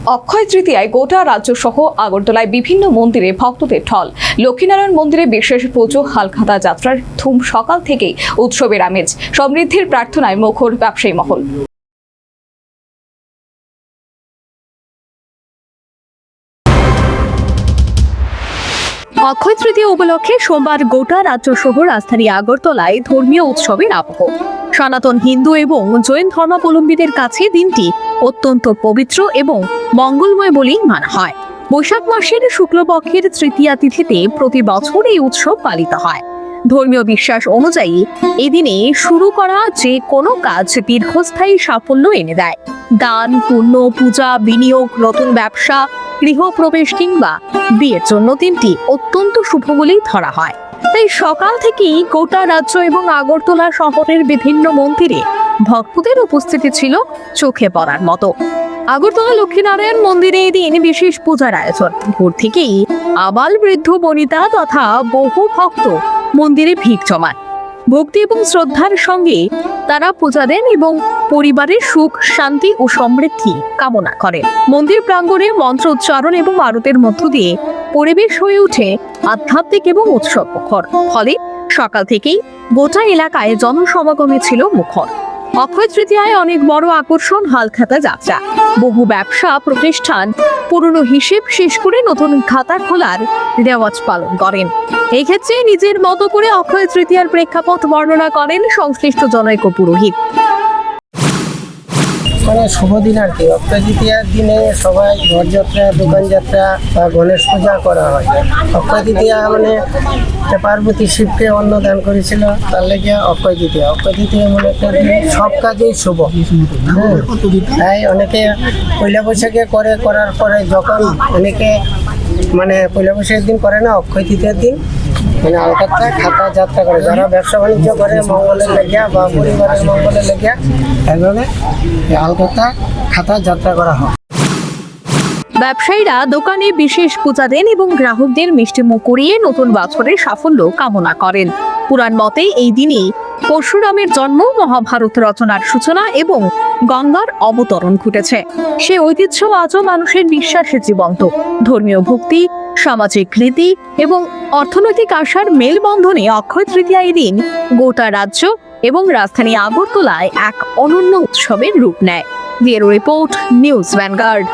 অক্ষয় তৃতীয়ায় গোটা রাজ্য সহ আগরতলায় বিভিন্ন মন্দিরে ভক্তদের ঢল। লক্ষ্মীনারায়ণ মন্দিরে বিশেষ পুজো, হালখাতা যাত্রার ধুম, সকাল থেকেই উৎসবের আমেজ, সমৃদ্ধির প্রার্থনায় মুখর ব্যবসায়ী মহল। অক্ষয় তৃতীয়া উপলক্ষে সোমবার গোটা রাজ্য সহ রাজধানী আগরতলায় ধর্মীয় উৎসবের আবহ। সনাতন হিন্দু এবং জৈন ধর্মাবলম্বীদের কাছে দিনটি অত্যন্ত পবিত্র এবং মঙ্গলময় বলেই মানা হয়। বৈশাখ মাসের শুক্লপক্ষের তৃতীয়া তিথিতে প্রতি বছর এই উৎসব পালিত হয়। ধর্মীয় বিশ্বাস অনুযায়ী এদিনে শুরু করা যে কোনো কাজ দীর্ঘস্থায়ী সাফল্য এনে দেয়। দান, পুণ্য, পূজা, বিনিয়োগ, নতুন ব্যবসা, গৃহপ্রবেশ কিংবা বিয়ের জন্য দিনটি অত্যন্ত শুভ বলেই ধরা হয়। তাই সকাল থেকেই গোটা রাজ্য এবং আগরতলা শহরের বিভিন্ন মন্দিরে ভক্তদের উপস্থিতি ছিল চোখে পড়ার মতো। আগরতলা লক্ষ্মীনারায়ণ মন্দিরে এদিন বিশেষ পূজার আয়োজন। ভোর থেকেই আবাল বৃদ্ধ বনিতা তথা বহু ভক্ত মন্দিরে ভিড় জমান। ভক্তি এবং শ্রদ্ধার সঙ্গে তারা পূজা দেন এবং পরিবারের সুখ, শান্তি ও সমৃদ্ধি কামনা করেন। মন্দির প্রাঙ্গণে মন্ত্র উচ্চারণ এবং আরতের মধ্য দিয়ে পরিবেশ হয়ে ওঠে আধ্যাত্মিক এবং উৎসব মুখর। ফলে সকাল থেকেই গোটা এলাকায় জনসমাগমে ছিল মুখর। অক্ষয় তৃতীয়ায় অনেক বড় আকর্ষণ হালখাতা যাত্রা। বহু ব্যবসা প্রতিষ্ঠান পুরনো হিসেব শেষ করে নতুন খাতা খোলার রেওয়াজ পালন করেন। এই ক্ষেত্রে নিজের মতো করে অক্ষয় তৃতীয়ার প্রেক্ষাপট বর্ণনা করেন সংশ্লিষ্ট জনৈক পুরোহিত। মানে শুভ দিন আর কি। অক্ষয় তৃতীয়ার দিনে সবাই ঘরযাত্রা, দোকান যাত্রা বা গণেশ পূজা করা হয়। অক্ষয় তৃতীয়া মানে পার্বতী শিবকে অন্ন দান করেছিল, তার লেগে অক্ষয় তৃতীয়া। অক্ষয় তৃতীয়া মানে একটা দিন, সব কাজেই শুভ। তাই অনেকে পয়লা বৈশাখে করার পরে যখন অনেকে মানে পয়লা বৈশাখের দিন করে না, অক্ষয় তৃতীয়ার দিন মানে আলকাতা খাতা যাত্রা করে। যারা ব্যবসা বাণিজ্য করে মঙ্গলের লেগিয়া বা পরিবারের মঙ্গলের লেগিয়া, এভাবে আলকাতা খাতা যাত্রা করা হয়। ব্যবসায়ীরা দোকানে বিশেষ পূজা দেন এবং গ্রাহকদের মিষ্টিমুখ করিয়ে নতুন বছরের সাফল্য কামনা করেন। পুরাণ মতে এই দিনে পরশুরামের জন্ম, মহাভারত রচনার সূচনা এবং গঙ্গার অবতরণ ঘটেছে। সে ঐতিহ্য আজও মানুষের বিশ্বাসে জীবন্ত। ধর্মীয় ভক্তি, সামাজিক রীতি এবং অর্থনৈতিক আশার মেলবন্ধনে অক্ষয় তৃতীয়া দিন গোটা রাজ্য এবং রাজধানী আগরতলায় এক অনন্য উৎসবের রূপ নেয়। Bureau report, news vanguard.